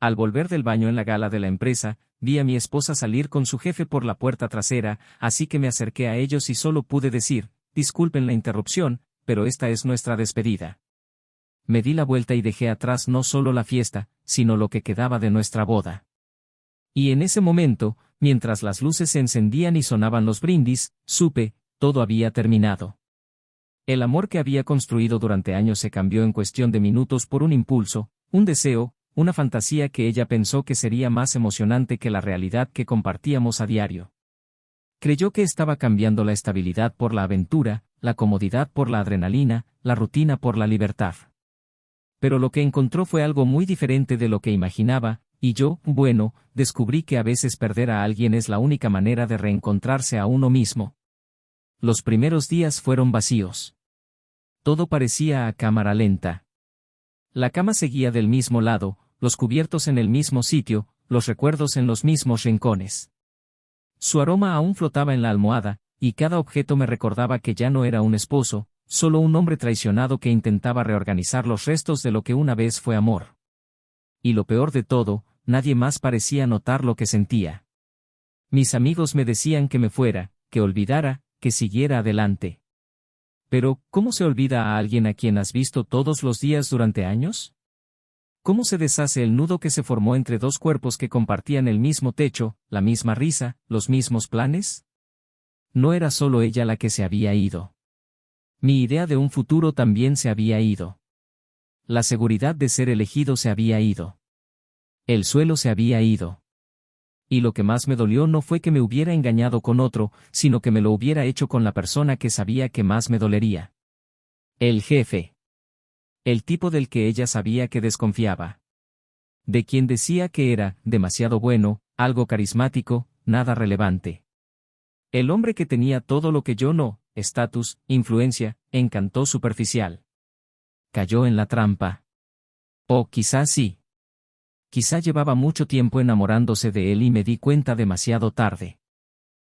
Al volver del baño en la gala de la empresa, vi a mi esposa salir con su jefe por la puerta trasera, así que me acerqué a ellos y solo pude decir, disculpen la interrupción, pero esta es nuestra despedida. Me di la vuelta y dejé atrás no solo la fiesta, sino lo que quedaba de nuestra boda. Y en ese momento, mientras las luces se encendían y sonaban los brindis, supe, todo había terminado. El amor que había construido durante años se cambió en cuestión de minutos por un impulso, un deseo, una fantasía que ella pensó que sería más emocionante que la realidad que compartíamos a diario. Creyó que estaba cambiando la estabilidad por la aventura, la comodidad por la adrenalina, la rutina por la libertad. Pero lo que encontró fue algo muy diferente de lo que imaginaba, y yo, bueno, descubrí que a veces perder a alguien es la única manera de reencontrarse a uno mismo. Los primeros días fueron vacíos. Todo parecía a cámara lenta. La cama seguía del mismo lado, los cubiertos en el mismo sitio, los recuerdos en los mismos rincones. Su aroma aún flotaba en la almohada, y cada objeto me recordaba que ya no era un esposo, solo un hombre traicionado que intentaba reorganizar los restos de lo que una vez fue amor. Y lo peor de todo, nadie más parecía notar lo que sentía. Mis amigos me decían que me fuera, que olvidara, que siguiera adelante. Pero, ¿cómo se olvida a alguien a quien has visto todos los días durante años? ¿Cómo se deshace el nudo que se formó entre dos cuerpos que compartían el mismo techo, la misma risa, los mismos planes? No era solo ella la que se había ido. Mi idea de un futuro también se había ido. La seguridad de ser elegido se había ido. El suelo se había ido. Y lo que más me dolió no fue que me hubiera engañado con otro, sino que me lo hubiera hecho con la persona que sabía que más me dolería. El jefe. El tipo del que ella sabía que desconfiaba. De quien decía que era demasiado bueno, algo carismático, nada relevante. El hombre que tenía todo lo que yo no, estatus, influencia, encanto superficial. Cayó en la trampa. O quizás sí. Quizá llevaba mucho tiempo enamorándose de él y me di cuenta demasiado tarde.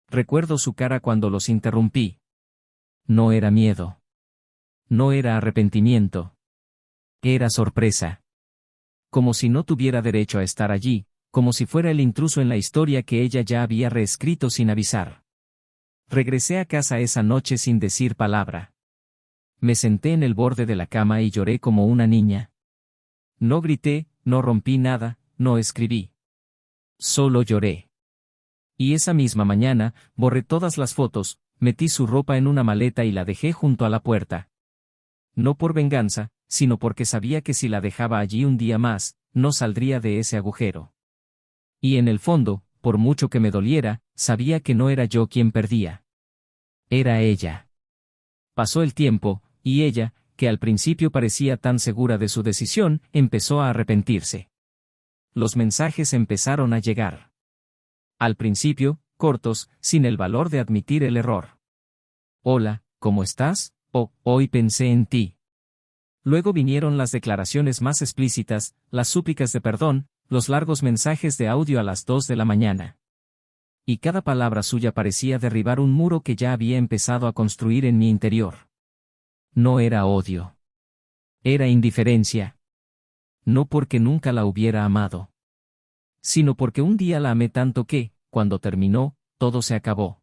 Recuerdo su cara cuando los interrumpí. No era miedo. No era arrepentimiento. Era sorpresa. Como si no tuviera derecho a estar allí, como si fuera el intruso en la historia que ella ya había reescrito sin avisar. Regresé a casa esa noche sin decir palabra. Me senté en el borde de la cama y lloré como una niña. No grité, no rompí nada, no escribí. Solo lloré. Y esa misma mañana, borré todas las fotos, metí su ropa en una maleta y la dejé junto a la puerta. No por venganza, sino porque sabía que si la dejaba allí un día más, no saldría de ese agujero. Y en el fondo, por mucho que me doliera, sabía que no era yo quien perdía. Era ella. Pasó el tiempo, y ella, que al principio parecía tan segura de su decisión, empezó a arrepentirse. Los mensajes empezaron a llegar. Al principio, cortos, sin el valor de admitir el error. Hola, ¿cómo estás? Hoy pensé en ti. Luego vinieron las declaraciones más explícitas, las súplicas de perdón, los largos mensajes de audio a las 2 de la mañana. Y cada palabra suya parecía derribar un muro que ya había empezado a construir en mi interior. No era odio. Era indiferencia. No porque nunca la hubiera amado. Sino porque un día la amé tanto que, cuando terminó, todo se acabó.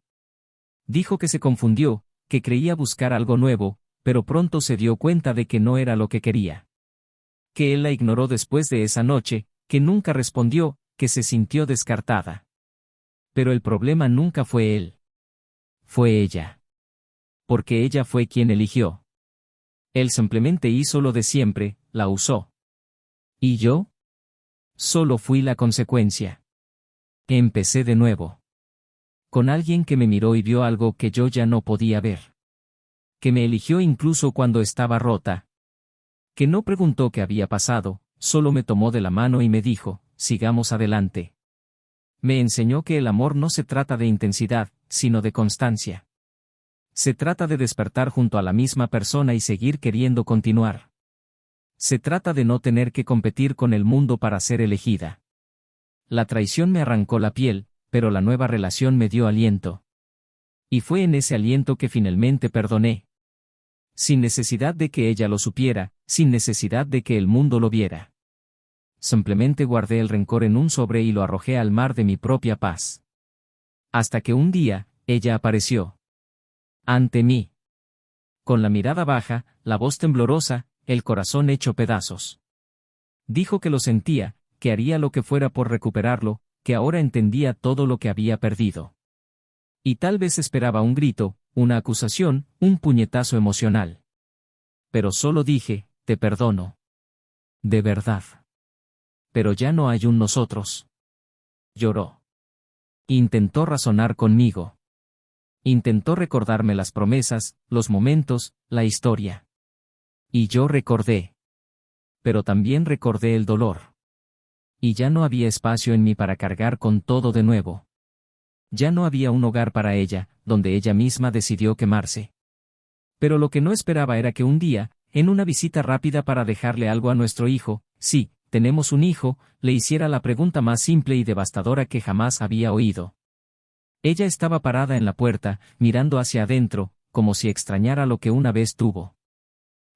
Dijo que se confundió, que creía buscar algo nuevo, pero pronto se dio cuenta de que no era lo que quería. Que él la ignoró después de esa noche, que nunca respondió, que se sintió descartada. Pero el problema nunca fue él. Fue ella. Porque ella fue quien eligió. Él simplemente hizo lo de siempre, la usó. ¿Y yo? Solo fui la consecuencia. Empecé de nuevo. Con alguien que me miró y vio algo que yo ya no podía ver. Que me eligió incluso cuando estaba rota. Que no preguntó qué había pasado, solo me tomó de la mano y me dijo, sigamos adelante. Me enseñó que el amor no se trata de intensidad, sino de constancia. Se trata de despertar junto a la misma persona y seguir queriendo continuar. Se trata de no tener que competir con el mundo para ser elegida. La traición me arrancó la piel, pero la nueva relación me dio aliento. Y fue en ese aliento que finalmente perdoné. Sin necesidad de que ella lo supiera, sin necesidad de que el mundo lo viera. simplemente guardé el rencor en un sobre y lo arrojé al mar de mi propia paz. Hasta que un día, ella apareció ante mí. Con la mirada baja, la voz temblorosa, el corazón hecho pedazos. Dijo que lo sentía, que haría lo que fuera por recuperarlo, que ahora entendía todo lo que había perdido. Y tal vez esperaba un grito, una acusación, un puñetazo emocional. Pero solo dije, te perdono. De verdad. Pero ya no hay un nosotros. Lloró. Intentó razonar conmigo. Intentó recordarme las promesas, los momentos, la historia. Y yo recordé. Pero también recordé el dolor. Y ya no había espacio en mí para cargar con todo de nuevo. Ya no había un hogar para ella, donde ella misma decidió quemarse. Pero lo que no esperaba era que un día, en una visita rápida para dejarle algo a nuestro hijo, sí, tenemos un hijo, le hiciera la pregunta más simple y devastadora que jamás había oído. Ella estaba parada en la puerta, mirando hacia adentro, como si extrañara lo que una vez tuvo.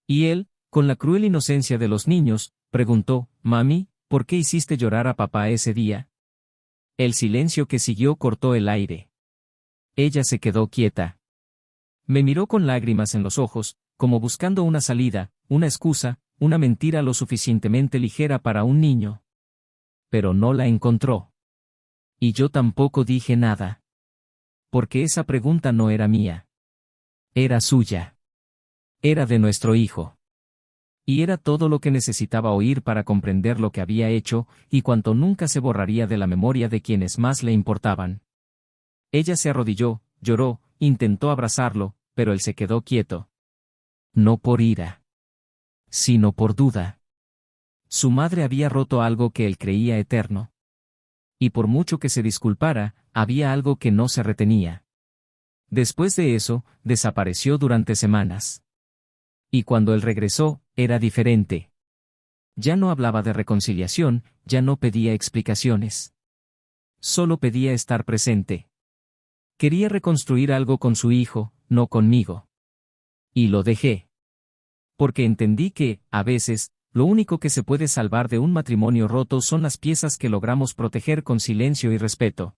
Y él, con la cruel inocencia de los niños, preguntó, «Mami, ¿por qué hiciste llorar a papá ese día?» El silencio que siguió cortó el aire. Ella se quedó quieta. Me miró con lágrimas en los ojos, como buscando una salida, una excusa, una mentira lo suficientemente ligera para un niño. Pero no la encontró. Y yo tampoco dije nada. Porque esa pregunta no era mía. Era suya. Era de nuestro hijo. Y era todo lo que necesitaba oír para comprender lo que había hecho, y cuanto nunca se borraría de la memoria de quienes más le importaban. Ella se arrodilló, lloró, intentó abrazarlo, pero él se quedó quieto. No por ira, sino por duda. Su madre había roto algo que él creía eterno. Y por mucho que se disculpara, había algo que no se retenía. Después de eso, desapareció durante semanas. Y cuando él regresó, era diferente. Ya no hablaba de reconciliación, ya no pedía explicaciones. Solo pedía estar presente. Quería reconstruir algo con su hijo, no conmigo. Y lo dejé. Porque entendí que, a veces, lo único que se puede salvar de un matrimonio roto son las piezas que logramos proteger con silencio y respeto.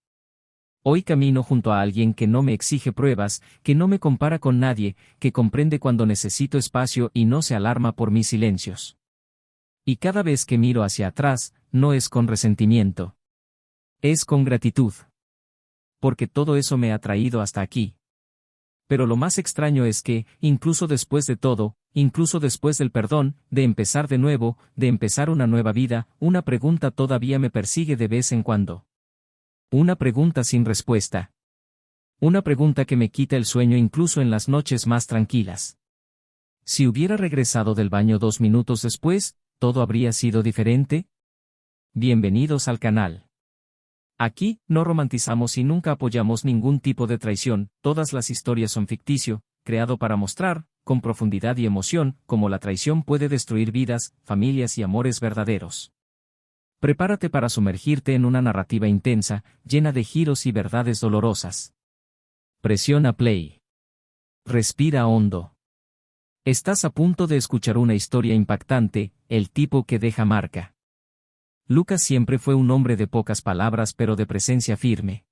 Hoy camino junto a alguien que no me exige pruebas, que no me compara con nadie, que comprende cuando necesito espacio y no se alarma por mis silencios. Y cada vez que miro hacia atrás, no es con resentimiento. Es con gratitud. Porque todo eso me ha traído hasta aquí. Pero lo más extraño es que, incluso después de todo, incluso después del perdón, de empezar de nuevo, de empezar una nueva vida, una pregunta todavía me persigue de vez en cuando. Una pregunta sin respuesta. Una pregunta que me quita el sueño incluso en las noches más tranquilas. Si hubiera regresado del baño 2 minutos después, ¿todo habría sido diferente? Bienvenidos al canal. Aquí, no romantizamos y nunca apoyamos ningún tipo de traición, todas las historias son ficticio, creado para mostrar, con profundidad y emoción, cómo la traición puede destruir vidas, familias y amores verdaderos. Prepárate para sumergirte en una narrativa intensa, llena de giros y verdades dolorosas. Presiona play. Respira hondo. Estás a punto de escuchar una historia impactante, el tipo que deja marca. Lucas siempre fue un hombre de pocas palabras pero de presencia firme.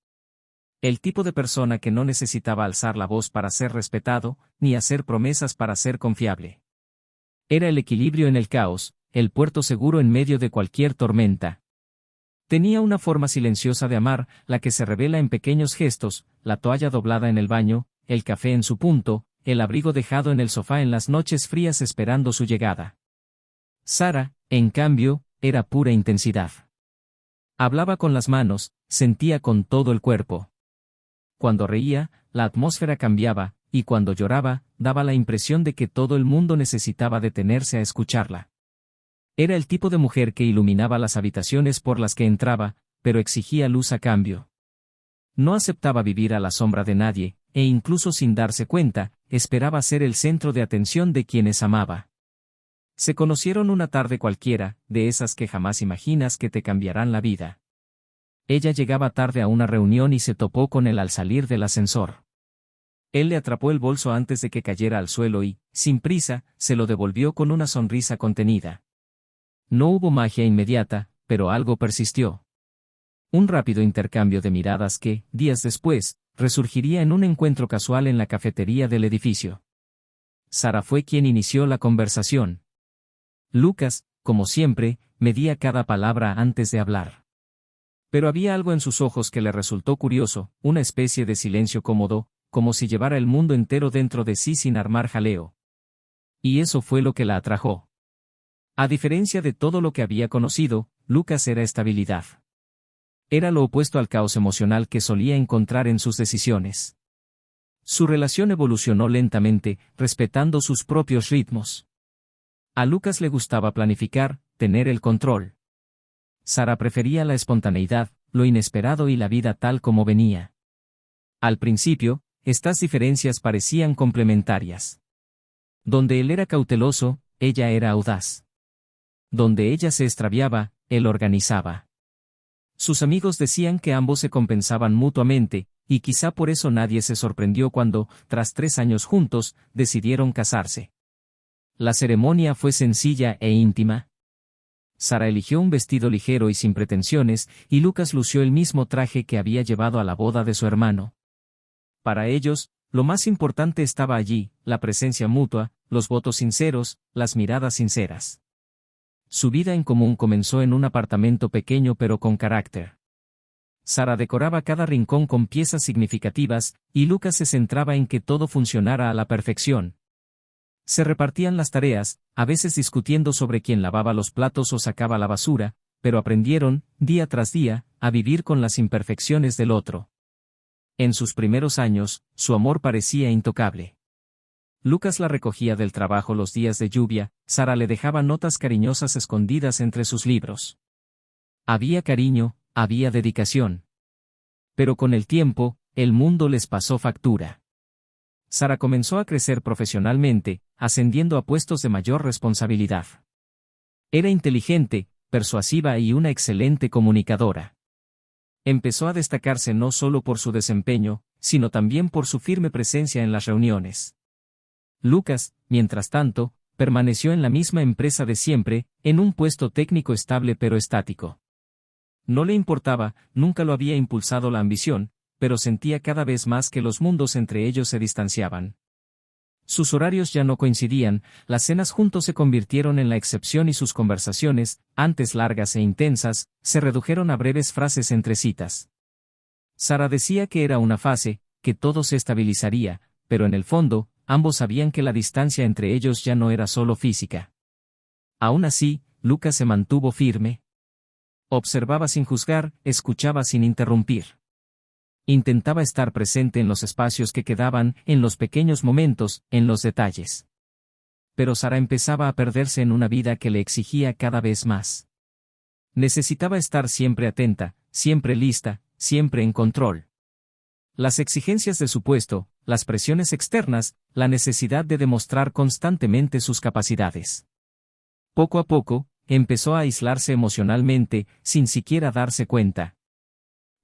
El tipo de persona que no necesitaba alzar la voz para ser respetado, ni hacer promesas para ser confiable. Era el equilibrio en el caos, el puerto seguro en medio de cualquier tormenta. Tenía una forma silenciosa de amar, la que se revela en pequeños gestos, la toalla doblada en el baño, el café en su punto, el abrigo dejado en el sofá en las noches frías esperando su llegada. Sara, en cambio, era pura intensidad. Hablaba con las manos, sentía con todo el cuerpo. Cuando reía, la atmósfera cambiaba, y cuando lloraba, daba la impresión de que todo el mundo necesitaba detenerse a escucharla. Era el tipo de mujer que iluminaba las habitaciones por las que entraba, pero exigía luz a cambio. No aceptaba vivir a la sombra de nadie, e incluso sin darse cuenta, esperaba ser el centro de atención de quienes amaba. Se conocieron una tarde cualquiera, de esas que jamás imaginas que te cambiarán la vida. Ella llegaba tarde a una reunión y se topó con él al salir del ascensor. Él le atrapó el bolso antes de que cayera al suelo y, sin prisa, se lo devolvió con una sonrisa contenida. No hubo magia inmediata, pero algo persistió. Un rápido intercambio de miradas que, días después, resurgiría en un encuentro casual en la cafetería del edificio. Sara fue quien inició la conversación. Lucas, como siempre, medía cada palabra antes de hablar. Pero había algo en sus ojos que le resultó curioso, una especie de silencio cómodo, como si llevara el mundo entero dentro de sí sin armar jaleo. Y eso fue lo que la atrajo. A diferencia de todo lo que había conocido, Lucas era estabilidad. Era lo opuesto al caos emocional que solía encontrar en sus decisiones. Su relación evolucionó lentamente, respetando sus propios ritmos. A Lucas le gustaba planificar, tener el control. Sara prefería la espontaneidad, lo inesperado y la vida tal como venía. Al principio, estas diferencias parecían complementarias. Donde él era cauteloso, ella era audaz. Donde ella se extraviaba, él organizaba. Sus amigos decían que ambos se compensaban mutuamente, y quizá por eso nadie se sorprendió cuando, tras 3 años juntos, decidieron casarse. La ceremonia fue sencilla e íntima. Sara eligió un vestido ligero y sin pretensiones, y Lucas lució el mismo traje que había llevado a la boda de su hermano. Para ellos, lo más importante estaba allí, la presencia mutua, los votos sinceros, las miradas sinceras. Su vida en común comenzó en un apartamento pequeño pero con carácter. Sara decoraba cada rincón con piezas significativas, y Lucas se centraba en que todo funcionara a la perfección. Se repartían las tareas, a veces discutiendo sobre quién lavaba los platos o sacaba la basura, pero aprendieron, día tras día, a vivir con las imperfecciones del otro. En sus primeros años, su amor parecía intocable. Lucas la recogía del trabajo los días de lluvia, Sara le dejaba notas cariñosas escondidas entre sus libros. Había cariño, había dedicación. Pero con el tiempo, el mundo les pasó factura. Sara comenzó a crecer profesionalmente, ascendiendo a puestos de mayor responsabilidad. Era inteligente, persuasiva y una excelente comunicadora. Empezó a destacarse no solo por su desempeño, sino también por su firme presencia en las reuniones. Lucas, mientras tanto, permaneció en la misma empresa de siempre, en un puesto técnico estable pero estático. No le importaba, nunca lo había impulsado la ambición, pero sentía cada vez más que los mundos entre ellos se distanciaban. Sus horarios ya no coincidían, las cenas juntos se convirtieron en la excepción y sus conversaciones, antes largas e intensas, se redujeron a breves frases entre citas. Sara decía que era una fase, que todo se estabilizaría, pero en el fondo, ambos sabían que la distancia entre ellos ya no era solo física. Aún así, Lucas se mantuvo firme. Observaba sin juzgar, escuchaba sin interrumpir. Intentaba estar presente en los espacios que quedaban, en los pequeños momentos, en los detalles. Pero Sara empezaba a perderse en una vida que le exigía cada vez más. Necesitaba estar siempre atenta, siempre lista, siempre en control. Las exigencias de su puesto, las presiones externas, la necesidad de demostrar constantemente sus capacidades. Poco a poco, empezó a aislarse emocionalmente, sin siquiera darse cuenta.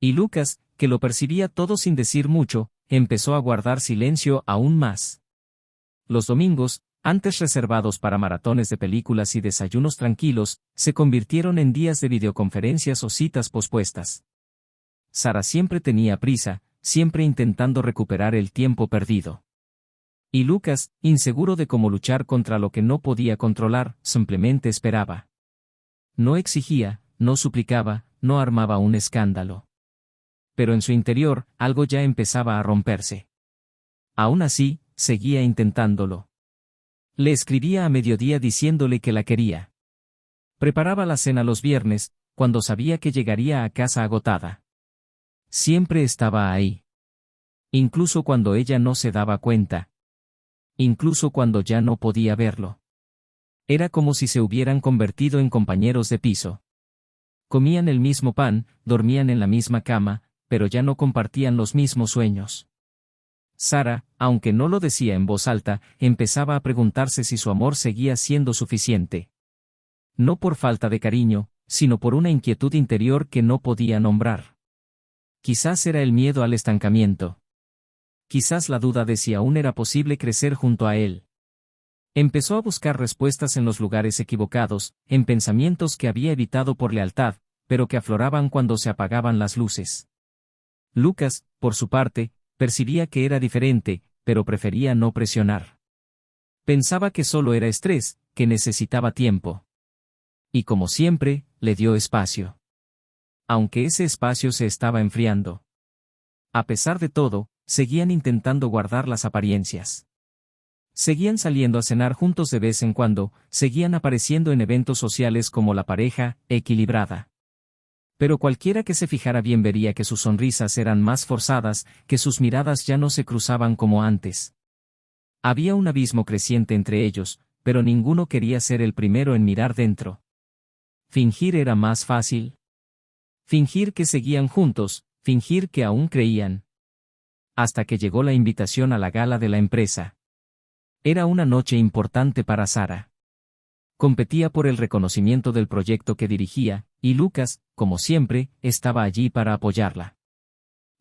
Y Lucas, que lo percibía todo sin decir mucho, empezó a guardar silencio aún más. Los domingos, antes reservados para maratones de películas y desayunos tranquilos, se convirtieron en días de videoconferencias o citas pospuestas. Sara siempre tenía prisa, siempre intentando recuperar el tiempo perdido. Y Lucas, inseguro de cómo luchar contra lo que no podía controlar, simplemente esperaba. No exigía, no suplicaba, no armaba un escándalo. Pero en su interior, algo ya empezaba a romperse. Aún así, seguía intentándolo. Le escribía a mediodía diciéndole que la quería. Preparaba la cena los viernes, cuando sabía que llegaría a casa agotada. Siempre estaba ahí. Incluso cuando ella no se daba cuenta. Incluso cuando ya no podía verlo. Era como si se hubieran convertido en compañeros de piso. Comían el mismo pan, dormían en la misma cama, pero ya no compartían los mismos sueños. Sara, aunque no lo decía en voz alta, empezaba a preguntarse si su amor seguía siendo suficiente. No por falta de cariño, sino por una inquietud interior que no podía nombrar. Quizás era el miedo al estancamiento. Quizás la duda de si aún era posible crecer junto a él. Empezó a buscar respuestas en los lugares equivocados, en pensamientos que había evitado por lealtad, pero que afloraban cuando se apagaban las luces. Lucas, por su parte, percibía que era diferente, pero prefería no presionar. Pensaba que solo era estrés, que necesitaba tiempo. Y como siempre, le dio espacio. Aunque ese espacio se estaba enfriando. A pesar de todo, seguían intentando guardar las apariencias. Seguían saliendo a cenar juntos de vez en cuando, seguían apareciendo en eventos sociales como la pareja equilibrada. Pero cualquiera que se fijara bien vería que sus sonrisas eran más forzadas, que sus miradas ya no se cruzaban como antes. Había un abismo creciente entre ellos, pero ninguno quería ser el primero en mirar dentro. Fingir era más fácil. Fingir que seguían juntos, fingir que aún creían. Hasta que llegó la invitación a la gala de la empresa. Era una noche importante para Sara. Competía por el reconocimiento del proyecto que dirigía, y Lucas, como siempre, estaba allí para apoyarla.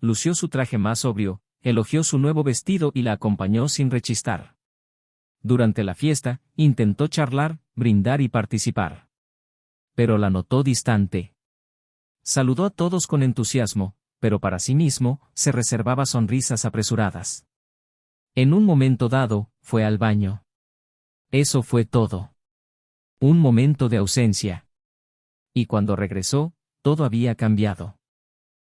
Lució su traje más sobrio, elogió su nuevo vestido y la acompañó sin rechistar. Durante la fiesta, intentó charlar, brindar y participar. Pero la notó distante. Saludó a todos con entusiasmo, pero para sí mismo, se reservaba sonrisas apresuradas. En un momento dado, fue al baño. Eso fue todo. Un momento de ausencia. Y cuando regresó, todo había cambiado.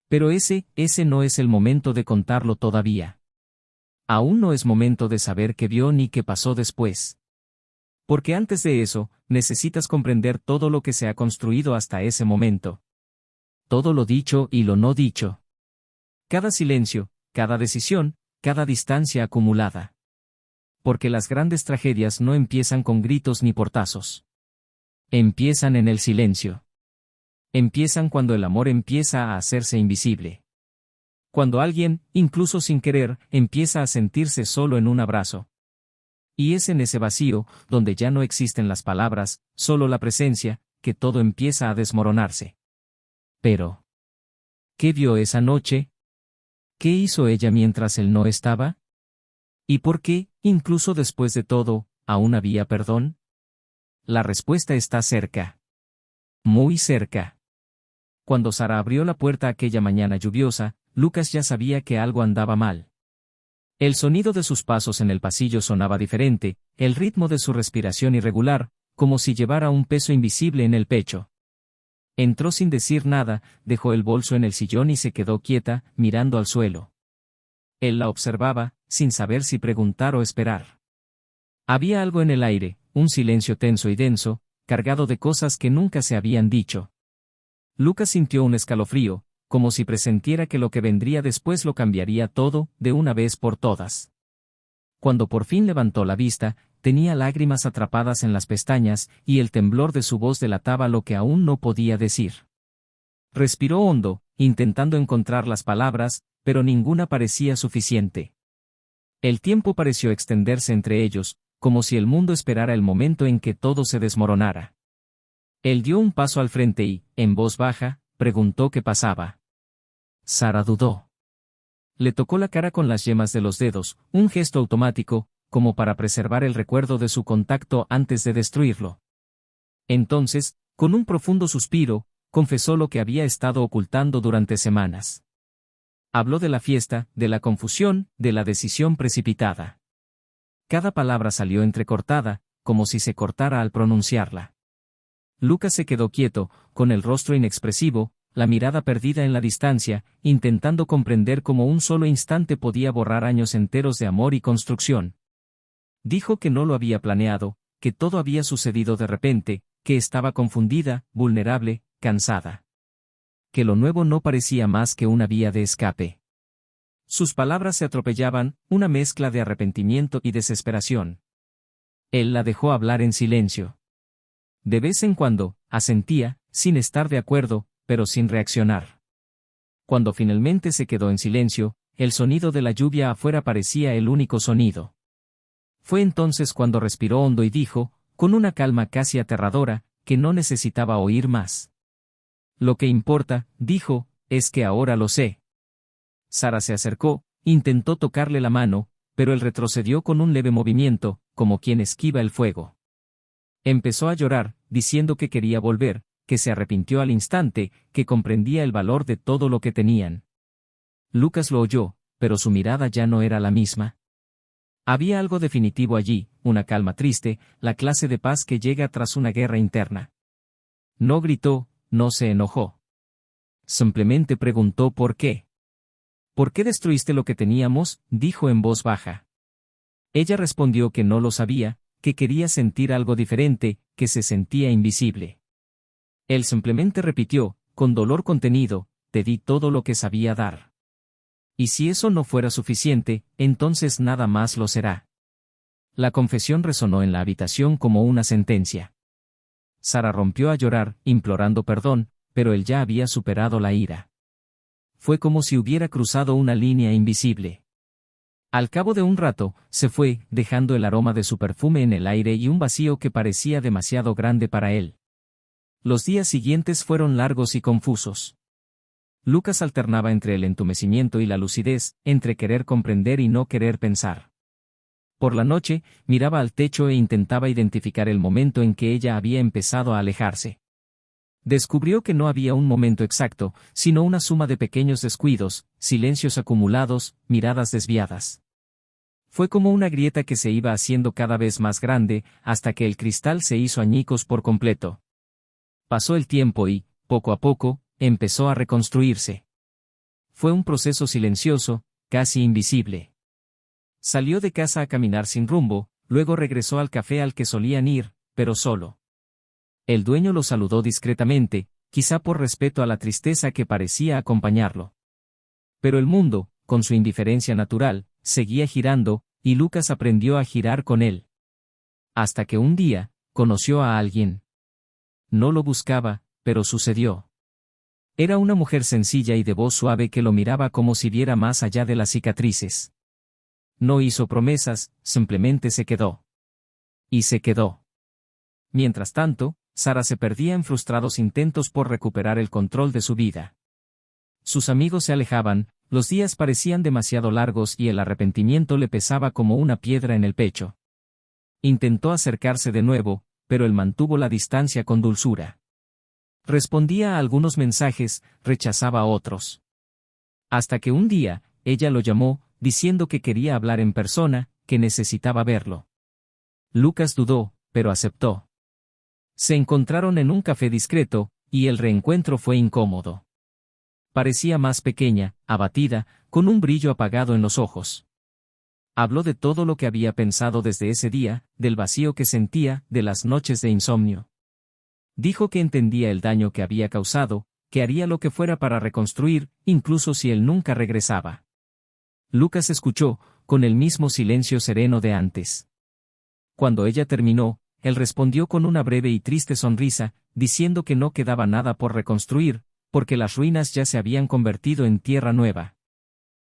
Pero ese no es el momento de contarlo todavía. Aún no es momento de saber qué vio ni qué pasó después. Porque antes de eso, necesitas comprender todo lo que se ha construido hasta ese momento. Todo lo dicho y lo no dicho. Cada silencio, cada decisión, cada distancia acumulada. Porque las grandes tragedias no empiezan con gritos ni portazos. Empiezan en el silencio. Empiezan cuando el amor empieza a hacerse invisible. Cuando alguien, incluso sin querer, empieza a sentirse solo en un abrazo. Y es en ese vacío, donde ya no existen las palabras, solo la presencia, que todo empieza a desmoronarse. Pero, ¿qué vio esa noche? ¿Qué hizo ella mientras él no estaba? ¿Y por qué, incluso después de todo, aún había perdón? La respuesta está cerca. Muy cerca. Cuando Sara abrió la puerta aquella mañana lluviosa, Lucas ya sabía que algo andaba mal. El sonido de sus pasos en el pasillo sonaba diferente, el ritmo de su respiración irregular, como si llevara un peso invisible en el pecho. Entró sin decir nada, dejó el bolso en el sillón y se quedó quieta, mirando al suelo. Él la observaba, sin saber si preguntar o esperar. Había algo en el aire, un silencio tenso y denso, cargado de cosas que nunca se habían dicho. Lucas sintió un escalofrío, como si presentiera que lo que vendría después lo cambiaría todo, de una vez por todas. Cuando por fin levantó la vista, tenía lágrimas atrapadas en las pestañas, y el temblor de su voz delataba lo que aún no podía decir. Respiró hondo, intentando encontrar las palabras, pero ninguna parecía suficiente. El tiempo pareció extenderse entre ellos, como si el mundo esperara el momento en que todo se desmoronara. Él dio un paso al frente y, en voz baja, preguntó qué pasaba. Sara dudó. Le tocó la cara con las yemas de los dedos, un gesto automático, como para preservar el recuerdo de su contacto antes de destruirlo. Entonces, con un profundo suspiro, confesó lo que había estado ocultando durante semanas. Habló de la fiesta, de la confusión, de la decisión precipitada. Cada palabra salió entrecortada, como si se cortara al pronunciarla. Lucas se quedó quieto, con el rostro inexpresivo, la mirada perdida en la distancia, intentando comprender cómo un solo instante podía borrar años enteros de amor y construcción. Dijo que no lo había planeado, que todo había sucedido de repente, que estaba confundida, vulnerable, cansada. Que lo nuevo no parecía más que una vía de escape. Sus palabras se atropellaban, una mezcla de arrepentimiento y desesperación. Él la dejó hablar en silencio. De vez en cuando, asentía, sin estar de acuerdo, pero sin reaccionar. Cuando finalmente se quedó en silencio, el sonido de la lluvia afuera parecía el único sonido. Fue entonces cuando respiró hondo y dijo, con una calma casi aterradora, que no necesitaba oír más. Lo que importa, dijo, es que ahora lo sé. Sara se acercó, intentó tocarle la mano, pero él retrocedió con un leve movimiento, como quien esquiva el fuego. Empezó a llorar, diciendo que quería volver, que se arrepintió al instante, que comprendía el valor de todo lo que tenían. Lucas lo oyó, pero su mirada ya no era la misma. Había algo definitivo allí, una calma triste, la clase de paz que llega tras una guerra interna. No gritó, no se enojó. Simplemente preguntó por qué. ¿Por qué destruiste lo que teníamos?, dijo en voz baja. Ella respondió que no lo sabía, que quería sentir algo diferente, que se sentía invisible. Él simplemente repitió, con dolor contenido, te di todo lo que sabía dar. Y si eso no fuera suficiente, entonces nada más lo será. La confesión resonó en la habitación como una sentencia. Sara rompió a llorar, implorando perdón, pero él ya había superado la ira. Fue como si hubiera cruzado una línea invisible. Al cabo de un rato, se fue, dejando el aroma de su perfume en el aire y un vacío que parecía demasiado grande para él. Los días siguientes fueron largos y confusos. Lucas alternaba entre el entumecimiento y la lucidez, entre querer comprender y no querer pensar. Por la noche, miraba al techo e intentaba identificar el momento en que ella había empezado a alejarse. Descubrió que no había un momento exacto, sino una suma de pequeños descuidos, silencios acumulados, miradas desviadas. Fue como una grieta que se iba haciendo cada vez más grande, hasta que el cristal se hizo añicos por completo. Pasó el tiempo y, poco a poco, empezó a reconstruirse. Fue un proceso silencioso, casi invisible. Salió de casa a caminar sin rumbo, luego regresó al café al que solían ir, pero solo. El dueño lo saludó discretamente, quizá por respeto a la tristeza que parecía acompañarlo. Pero el mundo, con su indiferencia natural, seguía girando, y Lucas aprendió a girar con él. Hasta que un día, conoció a alguien. No lo buscaba, pero sucedió. Era una mujer sencilla y de voz suave que lo miraba como si viera más allá de las cicatrices. No hizo promesas, simplemente se quedó. Y se quedó. Mientras tanto, Sara se perdía en frustrados intentos por recuperar el control de su vida. Sus amigos se alejaban, los días parecían demasiado largos y el arrepentimiento le pesaba como una piedra en el pecho. Intentó acercarse de nuevo, pero él mantuvo la distancia con dulzura. Respondía a algunos mensajes, rechazaba a otros. Hasta que un día, ella lo llamó, diciendo que quería hablar en persona, que necesitaba verlo. Lucas dudó, pero aceptó. Se encontraron en un café discreto, y el reencuentro fue incómodo. Parecía más pequeña, abatida, con un brillo apagado en los ojos. Habló de todo lo que había pensado desde ese día, del vacío que sentía, de las noches de insomnio. Dijo que entendía el daño que había causado, que haría lo que fuera para reconstruir, incluso si él nunca regresaba. Lucas escuchó, con el mismo silencio sereno de antes. Cuando ella terminó, él respondió con una breve y triste sonrisa, diciendo que no quedaba nada por reconstruir, porque las ruinas ya se habían convertido en tierra nueva.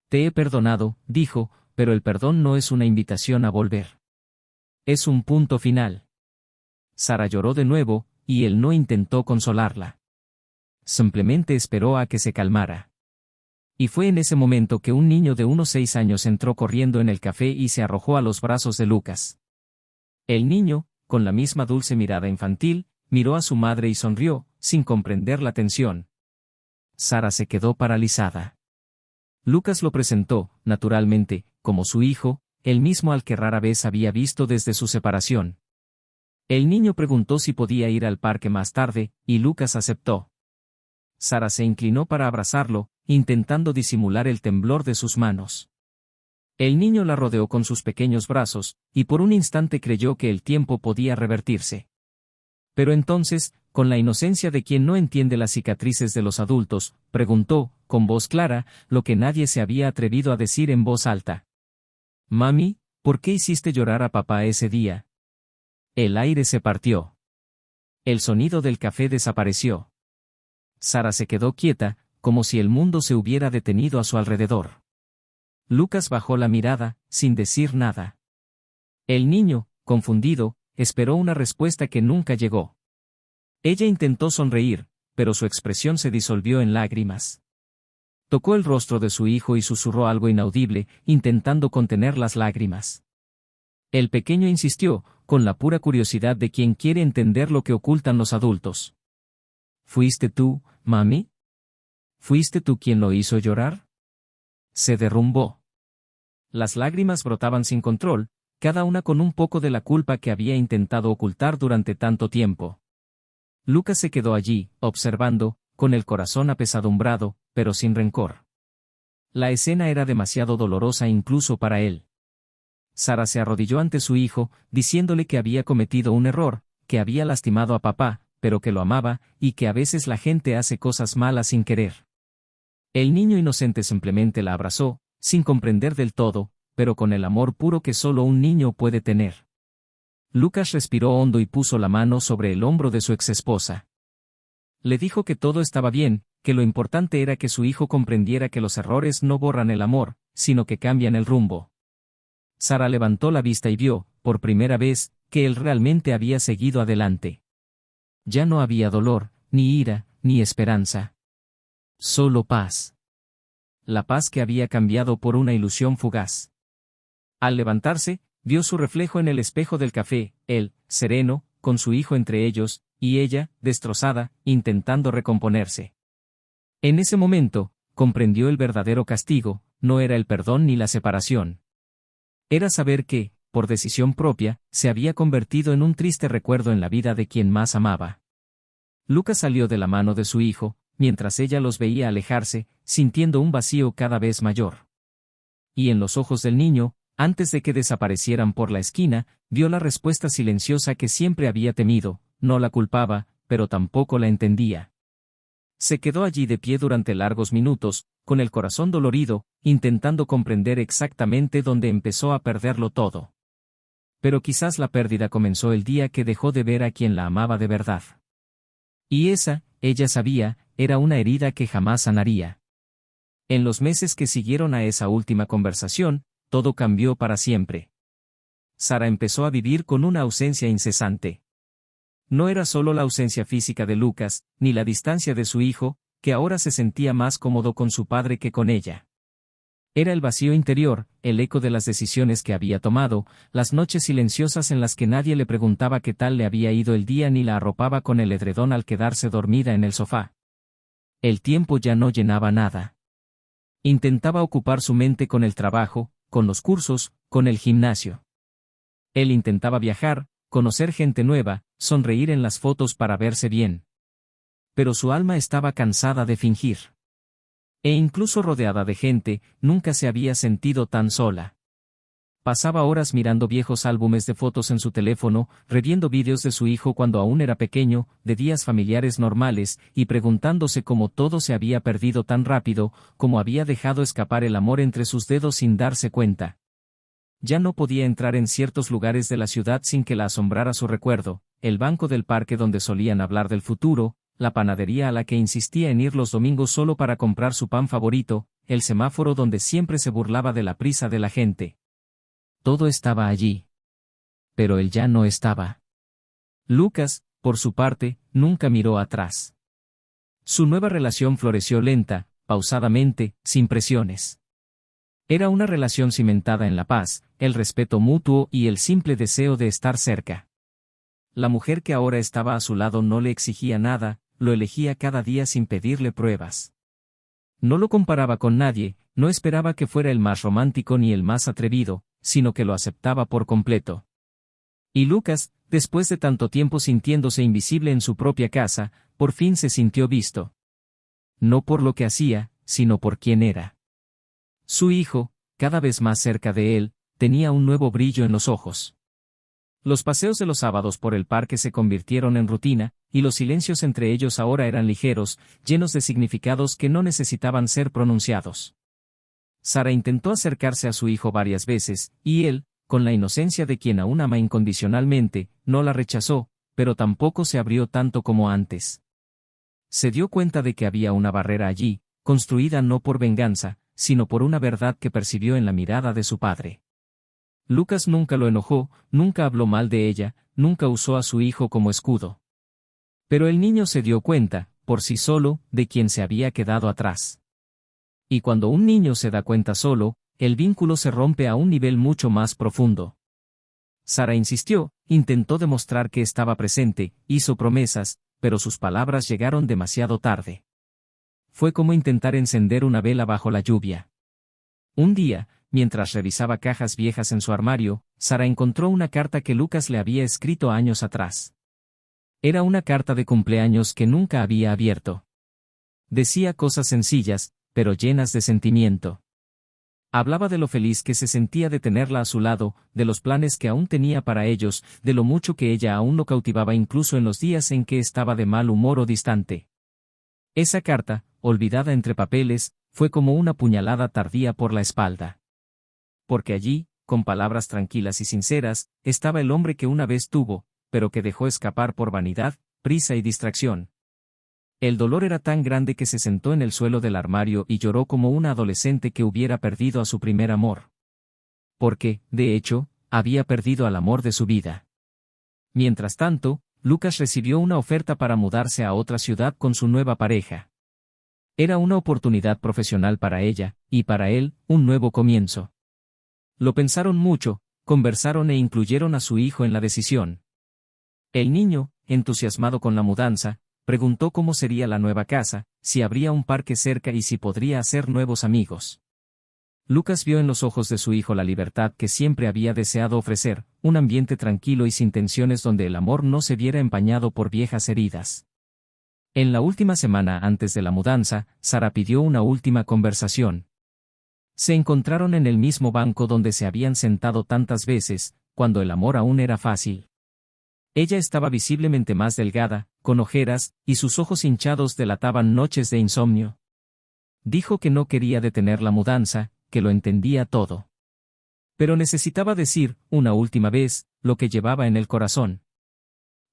Te he perdonado, dijo, pero el perdón no es una invitación a volver. Es un punto final. Sara lloró de nuevo, y él no intentó consolarla. Simplemente esperó a que se calmara. Y fue en ese momento que un niño de unos 6 años entró corriendo en el café y se arrojó a los brazos de Lucas. El niño, con la misma dulce mirada infantil, miró a su madre y sonrió, sin comprender la tensión. Sara se quedó paralizada. Lucas lo presentó, naturalmente, como su hijo, el mismo al que rara vez había visto desde su separación. El niño preguntó si podía ir al parque más tarde, y Lucas aceptó. Sara se inclinó para abrazarlo, intentando disimular el temblor de sus manos. El niño la rodeó con sus pequeños brazos, y por un instante creyó que el tiempo podía revertirse. Pero entonces, con la inocencia de quien no entiende las cicatrices de los adultos, preguntó, con voz clara, lo que nadie se había atrevido a decir en voz alta. «Mami, ¿por qué hiciste llorar a papá ese día?» El aire se partió. El sonido del café desapareció. Sara se quedó quieta, como si el mundo se hubiera detenido a su alrededor. Lucas bajó la mirada, sin decir nada. El niño, confundido, esperó una respuesta que nunca llegó. Ella intentó sonreír, pero su expresión se disolvió en lágrimas. Tocó el rostro de su hijo y susurró algo inaudible, intentando contener las lágrimas. El pequeño insistió, con la pura curiosidad de quien quiere entender lo que ocultan los adultos. ¿Fuiste tú, mami? ¿Fuiste tú quien lo hizo llorar? Se derrumbó. Las lágrimas brotaban sin control, cada una con un poco de la culpa que había intentado ocultar durante tanto tiempo. Lucas se quedó allí, observando, con el corazón apesadumbrado, pero sin rencor. La escena era demasiado dolorosa incluso para él. Sara se arrodilló ante su hijo, diciéndole que había cometido un error, que había lastimado a papá, pero que lo amaba, y que a veces la gente hace cosas malas sin querer. El niño inocente simplemente la abrazó, sin comprender del todo, pero con el amor puro que solo un niño puede tener. Lucas respiró hondo y puso la mano sobre el hombro de su exesposa. Le dijo que todo estaba bien, que lo importante era que su hijo comprendiera que los errores no borran el amor, sino que cambian el rumbo. Sara levantó la vista y vio, por primera vez, que él realmente había seguido adelante. Ya no había dolor, ni ira, ni esperanza. Solo paz. La paz que había cambiado por una ilusión fugaz. Al levantarse, vio su reflejo en el espejo del café, él, sereno, con su hijo entre ellos, y ella, destrozada, intentando recomponerse. En ese momento, comprendió el verdadero castigo, no era el perdón ni la separación. Era saber que, por decisión propia, se había convertido en un triste recuerdo en la vida de quien más amaba. Lucas salió de la mano de su hijo, mientras ella los veía alejarse, sintiendo un vacío cada vez mayor. Y en los ojos del niño, antes de que desaparecieran por la esquina, vio la respuesta silenciosa que siempre había temido, no la culpaba, pero tampoco la entendía. Se quedó allí de pie durante largos minutos, con el corazón dolorido, intentando comprender exactamente dónde empezó a perderlo todo. Pero quizás la pérdida comenzó el día que dejó de ver a quien la amaba de verdad. Y esa, ella sabía, era una herida que jamás sanaría. En los meses que siguieron a esa última conversación, todo cambió para siempre. Sara empezó a vivir con una ausencia incesante. No era solo la ausencia física de Lucas, ni la distancia de su hijo, que ahora se sentía más cómodo con su padre que con ella. Era el vacío interior, el eco de las decisiones que había tomado, las noches silenciosas en las que nadie le preguntaba qué tal le había ido el día ni la arropaba con el edredón al quedarse dormida en el sofá. El tiempo ya no llenaba nada. Intentaba ocupar su mente con el trabajo, con los cursos, con el gimnasio. Él intentaba viajar, conocer gente nueva, sonreír en las fotos para verse bien. Pero su alma estaba cansada de fingir. E incluso rodeada de gente, nunca se había sentido tan sola. Pasaba horas mirando viejos álbumes de fotos en su teléfono, reviendo vídeos de su hijo cuando aún era pequeño, de días familiares normales, y preguntándose cómo todo se había perdido tan rápido, cómo había dejado escapar el amor entre sus dedos sin darse cuenta. Ya no podía entrar en ciertos lugares de la ciudad sin que la asombrara su recuerdo, el banco del parque donde solían hablar del futuro, la panadería a la que insistía en ir los domingos solo para comprar su pan favorito, el semáforo donde siempre se burlaba de la prisa de la gente. Todo estaba allí. Pero él ya no estaba. Lucas, por su parte, nunca miró atrás. Su nueva relación floreció lenta, pausadamente, sin presiones. Era una relación cimentada en la paz, el respeto mutuo y el simple deseo de estar cerca. La mujer que ahora estaba a su lado no le exigía nada, lo elegía cada día sin pedirle pruebas. No lo comparaba con nadie, no esperaba que fuera el más romántico ni el más atrevido, sino que lo aceptaba por completo. Y Lucas, después de tanto tiempo sintiéndose invisible en su propia casa, por fin se sintió visto. No por lo que hacía, sino por quién era. Su hijo, cada vez más cerca de él, tenía un nuevo brillo en los ojos. Los paseos de los sábados por el parque se convirtieron en rutina, y los silencios entre ellos ahora eran ligeros, llenos de significados que no necesitaban ser pronunciados. Sara intentó acercarse a su hijo varias veces, y él, con la inocencia de quien aún ama incondicionalmente, no la rechazó, pero tampoco se abrió tanto como antes. Se dio cuenta de que había una barrera allí, construida no por venganza, sino por una verdad que percibió en la mirada de su padre. Lucas nunca lo enojó, nunca habló mal de ella, nunca usó a su hijo como escudo. Pero el niño se dio cuenta, por sí solo, de quien se había quedado atrás. Y cuando un niño se da cuenta solo, el vínculo se rompe a un nivel mucho más profundo. Sara insistió, intentó demostrar que estaba presente, hizo promesas, pero sus palabras llegaron demasiado tarde. Fue como intentar encender una vela bajo la lluvia. Un día, mientras revisaba cajas viejas en su armario, Sara encontró una carta que Lucas le había escrito años atrás. Era una carta de cumpleaños que nunca había abierto. Decía cosas sencillas, pero llenas de sentimiento. Hablaba de lo feliz que se sentía de tenerla a su lado, de los planes que aún tenía para ellos, de lo mucho que ella aún lo cautivaba incluso en los días en que estaba de mal humor o distante. Esa carta, olvidada entre papeles, fue como una puñalada tardía por la espalda. Porque allí, con palabras tranquilas y sinceras, estaba el hombre que una vez tuvo, pero que dejó escapar por vanidad, prisa y distracción. El dolor era tan grande que se sentó en el suelo del armario y lloró como una adolescente que hubiera perdido a su primer amor. Porque, de hecho, había perdido al amor de su vida. Mientras tanto, Lucas recibió una oferta para mudarse a otra ciudad con su nueva pareja. Era una oportunidad profesional para ella, y para él, un nuevo comienzo. Lo pensaron mucho, conversaron e incluyeron a su hijo en la decisión. El niño, entusiasmado con la mudanza, preguntó cómo sería la nueva casa, si habría un parque cerca y si podría hacer nuevos amigos. Lucas vio en los ojos de su hijo la libertad que siempre había deseado ofrecer, un ambiente tranquilo y sin tensiones donde el amor no se viera empañado por viejas heridas. En la última semana antes de la mudanza, Sara pidió una última conversación. Se encontraron en el mismo banco donde se habían sentado tantas veces, cuando el amor aún era fácil. Ella estaba visiblemente más delgada, con ojeras, y sus ojos hinchados delataban noches de insomnio. Dijo que no quería detener la mudanza, que lo entendía todo. Pero necesitaba decir, una última vez, lo que llevaba en el corazón.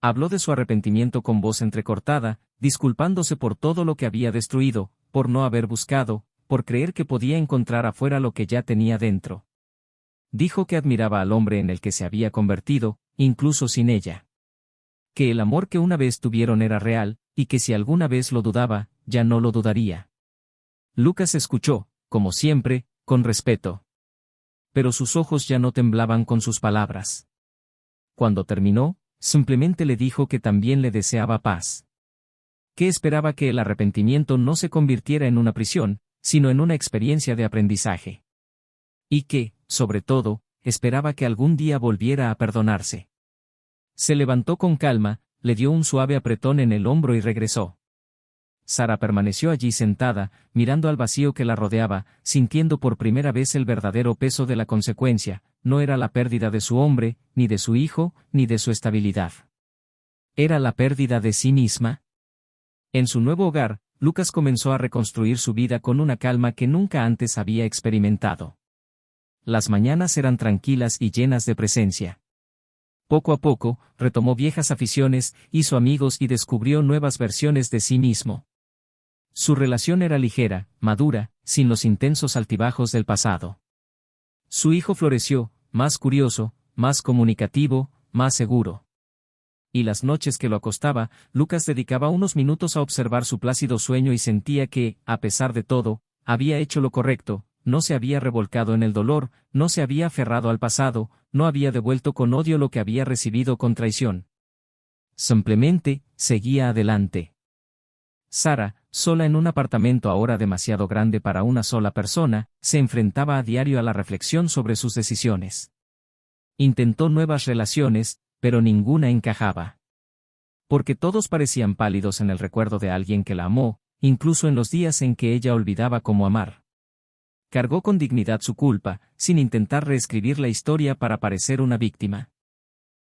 Habló de su arrepentimiento con voz entrecortada, disculpándose por todo lo que había destruido, por no haber buscado, por creer que podía encontrar afuera lo que ya tenía dentro. Dijo que admiraba al hombre en el que se había convertido, incluso sin ella. Que el amor que una vez tuvieron era real, y que si alguna vez lo dudaba, ya no lo dudaría. Lucas escuchó, como siempre, con respeto. Pero sus ojos ya no temblaban con sus palabras. Cuando terminó, simplemente le dijo que también le deseaba paz. Que esperaba que el arrepentimiento no se convirtiera en una prisión, sino en una experiencia de aprendizaje. Y que, sobre todo, esperaba que algún día volviera a perdonarse. Se levantó con calma, le dio un suave apretón en el hombro y regresó. Sara permaneció allí sentada, mirando al vacío que la rodeaba, sintiendo por primera vez el verdadero peso de la consecuencia. No era la pérdida de su hombre, ni de su hijo, ni de su estabilidad. ¿Era la pérdida de sí misma? En su nuevo hogar, Lucas comenzó a reconstruir su vida con una calma que nunca antes había experimentado. Las mañanas eran tranquilas y llenas de presencia. Poco a poco, retomó viejas aficiones, hizo amigos y descubrió nuevas versiones de sí mismo. Su relación era ligera, madura, sin los intensos altibajos del pasado. Su hijo floreció, más curioso, más comunicativo, más seguro. Y las noches que lo acostaba, Lucas dedicaba unos minutos a observar su plácido sueño y sentía que, a pesar de todo, había hecho lo correcto. No se había revolcado en el dolor, no se había aferrado al pasado, no había devuelto con odio lo que había recibido con traición. Simplemente, seguía adelante. Sara, sola en un apartamento ahora demasiado grande para una sola persona, se enfrentaba a diario a la reflexión sobre sus decisiones. Intentó nuevas relaciones, pero ninguna encajaba. Porque todos parecían pálidos en el recuerdo de alguien que la amó, incluso en los días en que ella olvidaba cómo amar. Cargó con dignidad su culpa, sin intentar reescribir la historia para parecer una víctima.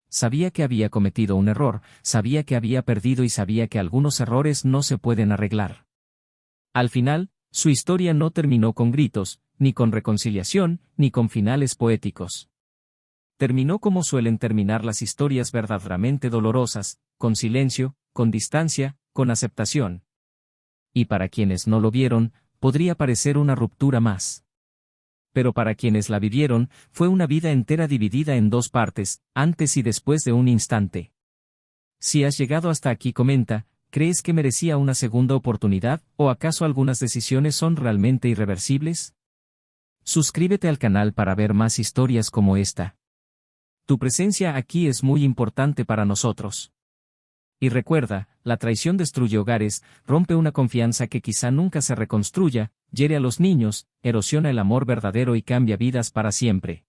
Sabía que había cometido un error, sabía que había perdido y sabía que algunos errores no se pueden arreglar. Al final, su historia no terminó con gritos, ni con reconciliación, ni con finales poéticos. Terminó como suelen terminar las historias verdaderamente dolorosas, con silencio, con distancia, con aceptación. Y para quienes no lo vieron, podría parecer una ruptura más. Pero para quienes la vivieron, fue una vida entera dividida en dos partes, antes y después de un instante. Si has llegado hasta aquí, comenta, ¿crees que merecía una segunda oportunidad, o acaso algunas decisiones son realmente irreversibles? Suscríbete al canal para ver más historias como esta. Tu presencia aquí es muy importante para nosotros. Y recuerda, la traición destruye hogares, rompe una confianza que quizá nunca se reconstruya, hiere a los niños, erosiona el amor verdadero y cambia vidas para siempre.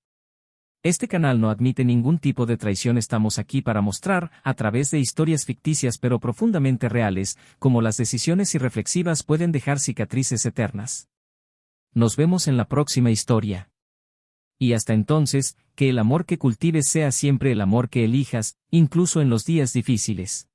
Este canal no admite ningún tipo de traición. Estamos aquí para mostrar, a través de historias ficticias pero profundamente reales, cómo las decisiones irreflexivas pueden dejar cicatrices eternas. Nos vemos en la próxima historia. Y hasta entonces, que el amor que cultives sea siempre el amor que elijas, incluso en los días difíciles.